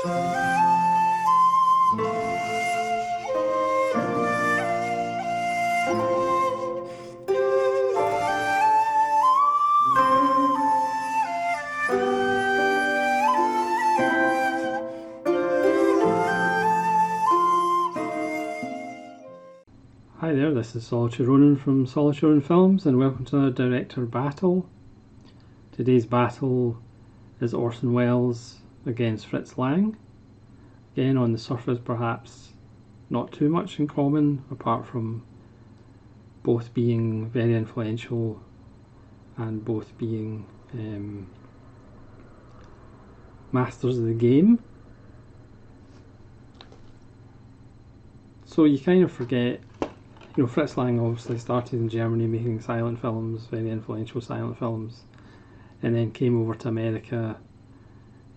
Hi there, this is Solitary Ronin from Solitary Ronin Films, and welcome to another director battle. Today's battle is Orson Welles against Fritz Lang. Again, on the surface perhaps not too much in common, apart from both being very influential and both being masters of the game. So you kind of forget, you know, Fritz Lang obviously started in Germany making silent films, very influential silent films, and then came over to America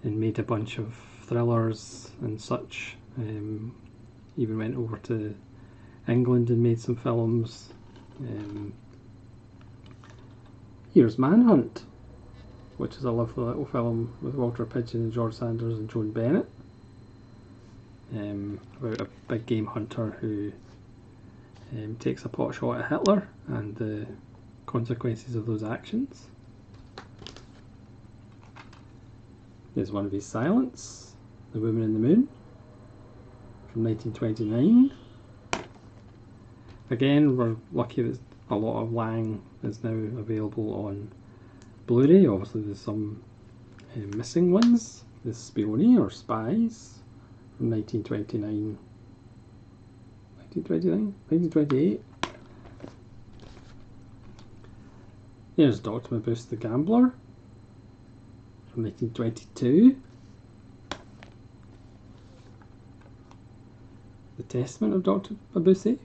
and made a bunch of thrillers and such. Even went over to England and made some films. Here's Manhunt, which is a lovely little film with Walter Pidgeon and George Sanders and Joan Bennett, about a big game hunter who takes a pot shot at Hitler and the consequences of those actions. There's one of his silents, The Woman in the Moon, from 1929. Again, we're lucky that a lot of Lang is now available on Blu-ray. Obviously there's some missing ones. The Spione or Spies from 1929. 1928. Here's Dr. Mabuse the Gambler from 1922. The Testament of Dr. Mabuse.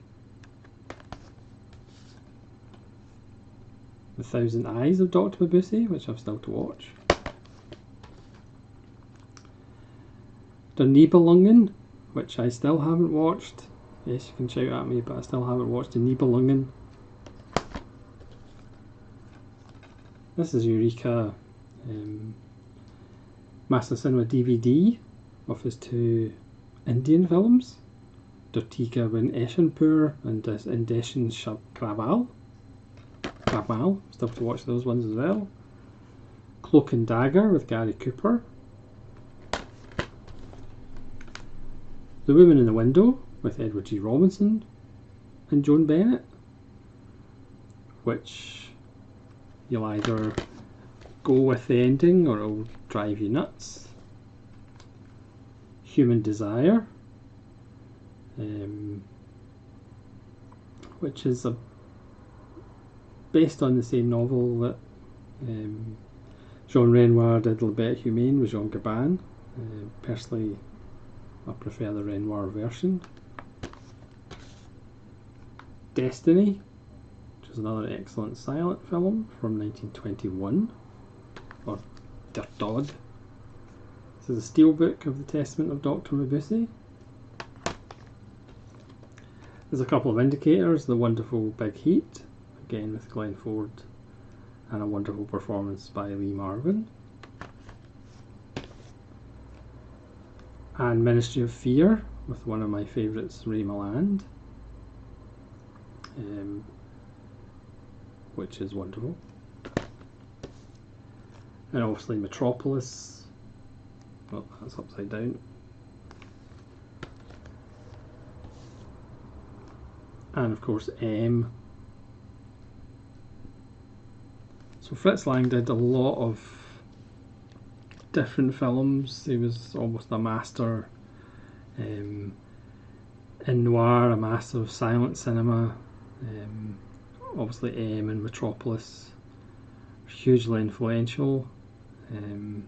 The Thousand Eyes of Dr. Mabuse, which I've still to watch. Der Nibelungen, which I still haven't watched. Yes, you can shout at me, but I still haven't watched the Nibelungen. This is Eureka Master Cinema DVD of his two Indian films, Der Tiger in Eschenpur and Das Indischen Kraval. Still to watch those ones as well. Cloak and Dagger with Gary Cooper. The Woman in the Window with Edward G. Robinson and Joan Bennett, which you'll either go with the ending or it'll drive you nuts. Human Desire, which is based on the same novel that Jean Renoir did, La Bête Humaine with Jean Gabin. Personally, I prefer the Renoir version. Destiny, which is another excellent silent film from 1921, or Der Tod. This is a steelbook of the Testament of Dr. Mabuse. There's a couple of indicators. The Wonderful Big Heat, again with Glenn Ford, and a wonderful performance by Lee Marvin. And Ministry of Fear with one of my favourites, Ray Milland, which is wonderful. And obviously Metropolis. Well, that's upside down. And of course M. So Fritz Lang did a lot of different films. He was almost a master in noir, a master of silent cinema. Obviously M and Metropolis are hugely influential, and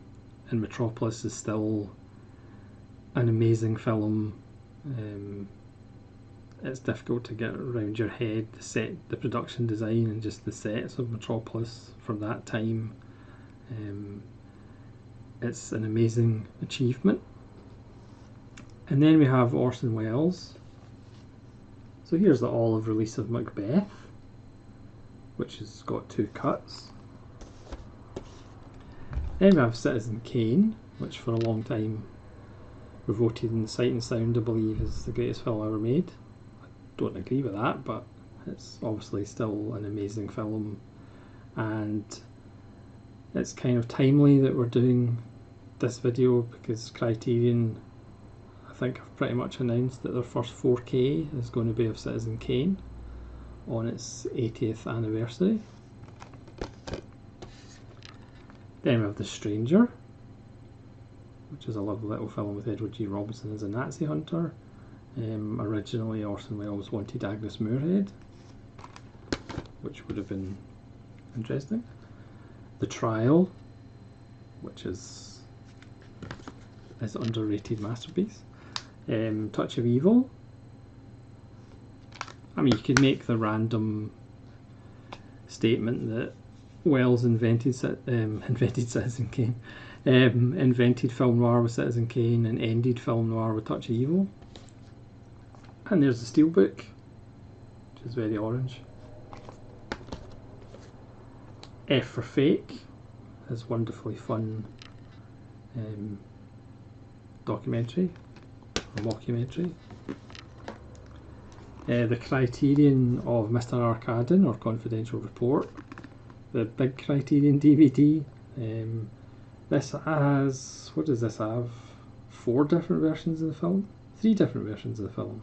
Metropolis is still an amazing film. It's difficult to get around your head the production design and just the sets of Metropolis from that time. It's an amazing achievement. And then we have Orson Welles. So here's the olive release of Macbeth, which has got 2 cuts. Then we have Citizen Kane, which for a long time were voted in Sight and Sound, I believe, is the greatest film ever made. I don't agree with that, but it's obviously still an amazing film, and it's kind of timely that we're doing this video because Criterion, I think, have pretty much announced that their first 4K is going to be of Citizen Kane on its 80th anniversary. Then we have The Stranger, which is a lovely little film with Edward G. Robinson as a Nazi hunter. Originally Orson Welles wanted Agnes Moorehead, which would have been interesting. The Trial, which is an underrated masterpiece. Touch of Evil. I mean, you could make the random statement that Welles invented Citizen Kane, invented film noir with Citizen Kane, and ended film noir with Touch of Evil. And there's the Steelbook, which is very orange. F for Fake, his wonderfully fun documentary, or mockumentary. The Criterion of Mr. Arkadin, or Confidential Report. The big Criterion DVD. This has, what does this have? 4 different versions of the film? 3 different versions of the film.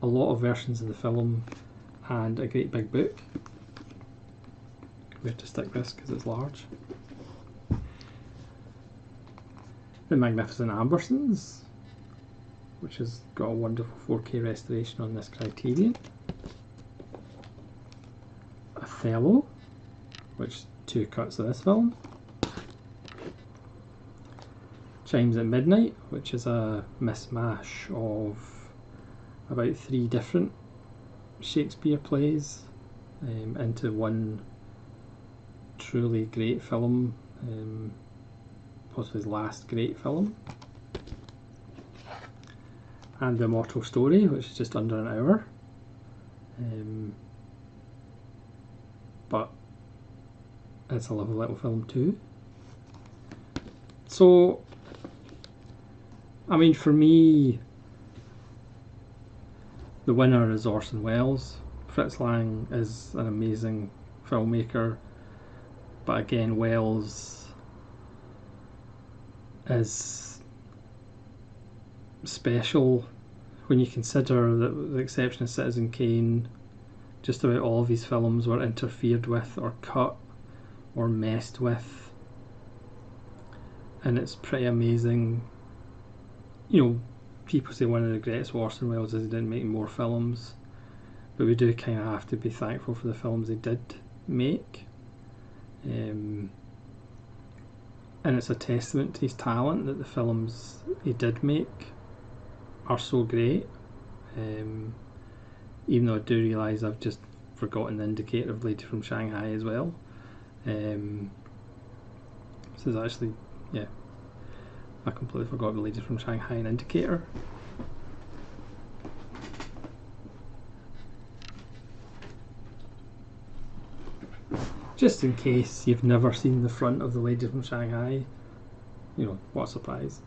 A lot of versions of the film, and a great big book. We have to stick this because it's large. The Magnificent Ambersons, which has got a wonderful 4K restoration on this Criterion. Othello, which 2 cuts of this film. Chimes at Midnight, which is a mishmash of about 3 different Shakespeare plays into one truly great film, possibly his last great film. And The Immortal Story, which is just under an hour, but it's a lovely little film too. So, I mean, for me, the winner is Orson Welles. Fritz Lang is an amazing filmmaker, but again, Welles is special when you consider that, with the exception of Citizen Kane, just about all of his films were interfered with or cut or messed with, and it's pretty amazing. You know, people say one of the greatest of Orson Welles is he didn't make more films, but we do kind of have to be thankful for the films he did make. And it's a testament to his talent that the films he did make are so great. Even though I do realise I've just forgotten the indicator of Lady from Shanghai as well. This is actually, yeah, I completely forgot the Lady from Shanghai and Indicator. Just in case you've never seen the front of the Lady from Shanghai, you know, what a surprise.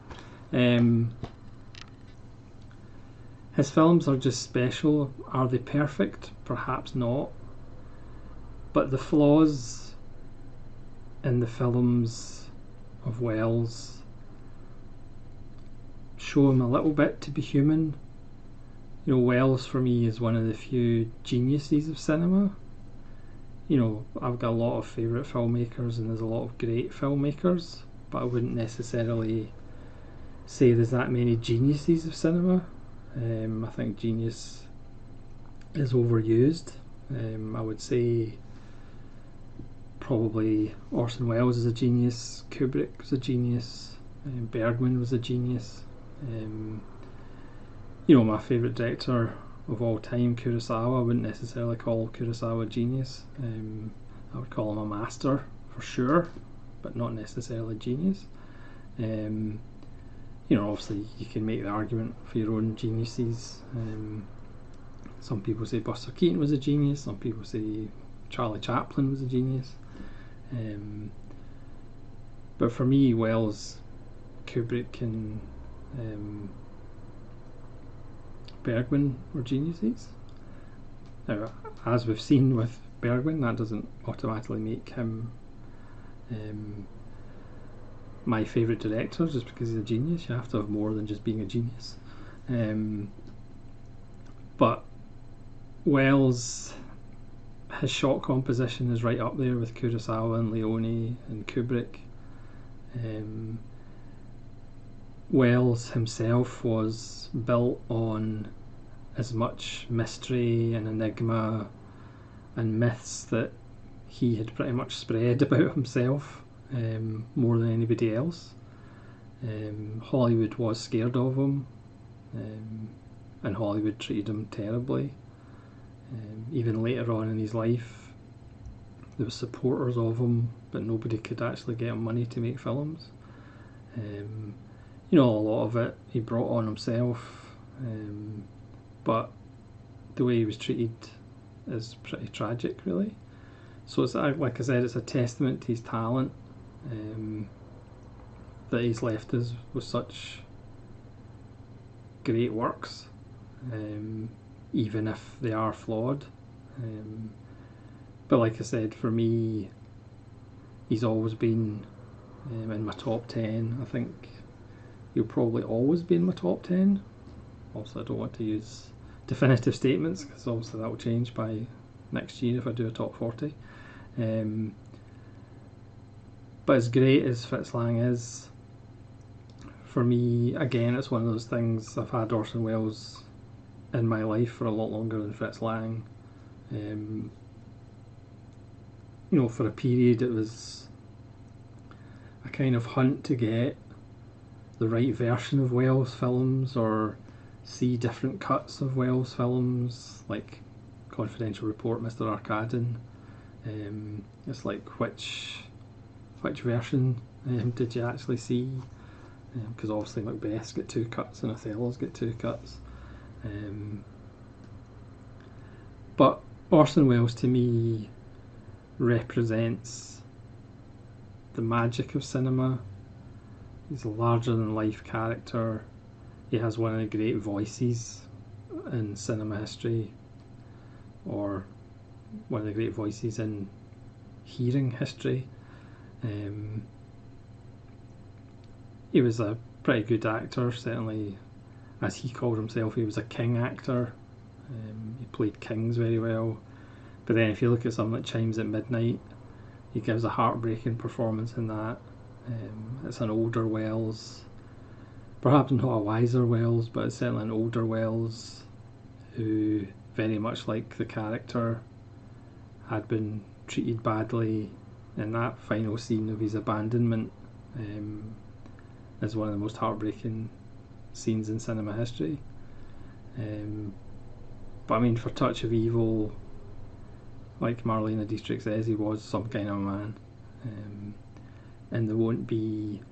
His films are just special. Are they perfect? Perhaps not. But the flaws in the films of Welles show him a little bit to be human. You know, Welles for me is one of the few geniuses of cinema. You know, I've got a lot of favourite filmmakers and there's a lot of great filmmakers, but I wouldn't necessarily say there's that many geniuses of cinema. I think genius is overused. I would say probably Orson Welles is a genius, Kubrick was a genius, Bergman was a genius. You know, my favourite director of all time, Kurosawa, I wouldn't necessarily call Kurosawa a genius. I would call him a master for sure, but not necessarily a genius. You know, obviously you can make the argument for your own geniuses. Some people say Buster Keaton was a genius, some people say Charlie Chaplin was a genius. But for me, Welles Kubrick and Bergman were geniuses. Now, as we've seen with Bergman, that doesn't automatically make him my favourite director just because he's a genius. You have to have more than just being a genius. But Wells, his shot composition is right up there with Kurosawa and Leone and Kubrick. Wells himself was built on as much mystery and enigma and myths that he had pretty much spread about himself, more than anybody else. Hollywood was scared of him, and Hollywood treated him terribly. Even later on in his life, there were supporters of him, but nobody could actually get him money to make films. A lot of it he brought on himself, but the way he was treated is pretty tragic, really. So it's, like I said, it's a testament to his talent, that he's left us with such great works, even if they are flawed. But like I said, for me, he's always been in my top 10. I think he'll probably always be in my top 10. Also, I don't want to use definitive statements because obviously that will change by next year if I do a top 40. But as great as Fritz Lang is, for me, again, it's one of those things. I've had Orson Welles in my life for a lot longer than Fritz Lang. For a period it was a kind of hunt to get the right version of Welles films or see different cuts of Welles films, like Confidential Report, Mr. Arkadin. It's like, which version did you actually see? Because obviously Macbeth's got 2 cuts and Othello's got 2 cuts. But Orson Welles to me represents the magic of cinema. He's a larger than life character. He has one of the great voices in cinema history, or one of the great voices in hearing history. He was a pretty good actor, certainly as he called himself, he was a king actor. He played kings very well. But then if you look at something like Chimes at Midnight, he gives a heartbreaking performance in that. It's an older Welles, perhaps not a wiser Welles, but it's certainly an older Welles who, very much like the character, had been treated badly. And that final scene of his abandonment is one of the most heartbreaking scenes in cinema history. But I mean, for Touch of Evil, like Marlene Dietrich says, he was some kind of a man. And there won't be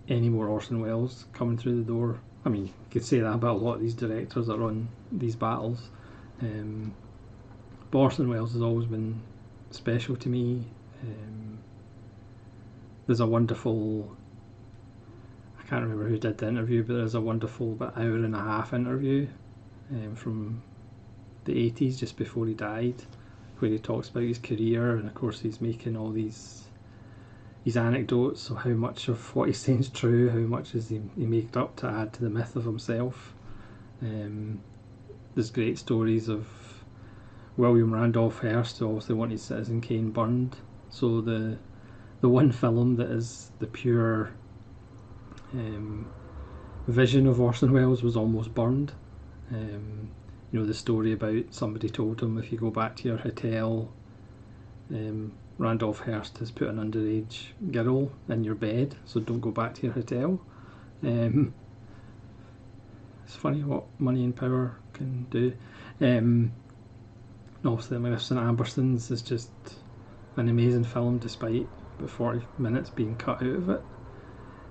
any more Orson Welles coming through the door. I mean, you could say that about a lot of these directors that run these battles. But Orson Welles has always been special to me. There's a wonderful, I can't remember who did the interview, but there's a wonderful about hour-and-a-half interview from the 80s, just before he died, where he talks about his career, and of course he's making all these anecdotes, so how much of what he's saying is true, how much is he made up to add to the myth of himself. There's great stories of William Randolph Hearst, who obviously wanted Citizen Kane burned. So the one film that is the pure vision of Orson Welles was almost burned. The story about somebody told him, if you go back to your hotel, Randolph Hearst has put an underage girl in your bed, so don't go back to your hotel. It's funny what money and power can do. Obviously, Magnificent Ambersons is just an amazing film, despite about 40 minutes being cut out of it.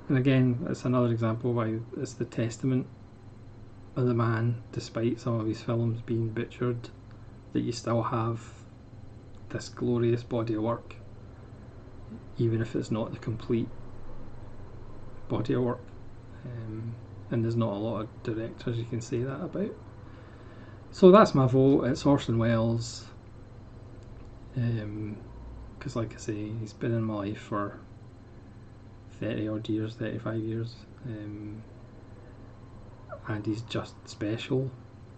And again, it's another example why it's the testament of the man, despite some of his films being butchered, that you still have this glorious body of work, even if it's not the complete body of work, and there's not a lot of directors you can say that about. So that's my vote. It's Orson Welles, because like I say, he's been in my life for 30 odd years, 35 years, and he's just special.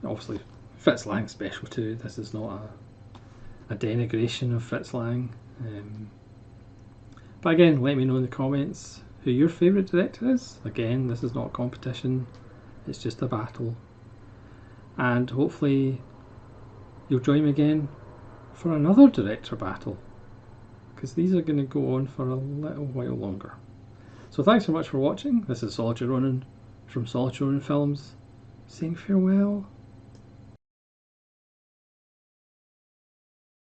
Obviously Fritz Lang's special too. This is not a denigration of Fritz Lang, but again, let me know in the comments who your favourite director is. Again, this is not a competition, it's just a battle, and hopefully you'll join me again for another director battle, because these are going to go on for a little while longer. So thanks so much for watching. This is Solitary Ronin from Solitary Ronin Films, saying farewell.